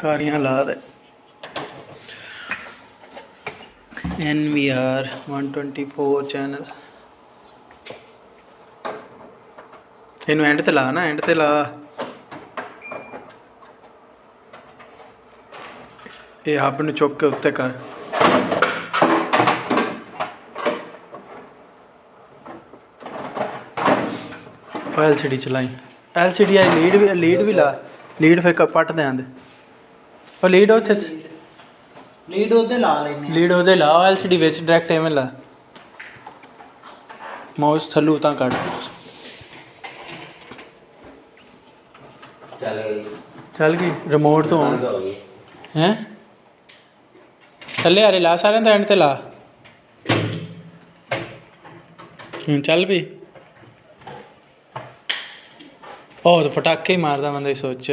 ਸਾਰੀਆਂ ਲਾ ਦੇ NVR 124 ਚੈਨਲ ਇਹਨੂੰ ਐਂਡ ਤੇ ਲਾ ਨਾ ਐਂਡ ਤੇ ਲਾ ਇਹ ਹੱਬ ਨੂੰ ਚੁੱਕ ਕੇ ਉੱਤੇ ਕਰ LCD ਚਲਾਈ LCD ਵਾਲੀ ਲੀਡ ਵੀ ਲਾ ਲੀਡ ਫਿਰ ਪੱਟ ਦੇ ਆਂਦੇ ਉਹ ਲੀਡ ਉੱਥੇ ਲੀਡ ਉਹਦੇ ਲਾ ਲੈਨੇ ਲੀਡ ਉਹਦੇ ਲਾ LCD ਵਿੱਚ ਡਾਇਰੈਕਟ ਐਵੇਂ ਲਾ ਮਾਊਸ ਥੱਲੂ ਤਾਂ ਕੱਢ ਚੱਲ ਗਈ ਰਿਮੋਟ ਤੋਂ ਆਨ ਹੈ ਥੱਲੇ ਆਰੇ ਲਾ ਸਾਰਿਆਂ ਦਾ ਐਂਡ ਤੇ ਲਾ ਚੱਲ ਪਈ ਉਹ ਤਾਂ ਪਟਾਕੇ ਹੀ ਮਾਰਦਾ ਬੰਦਾ ਸੋਚ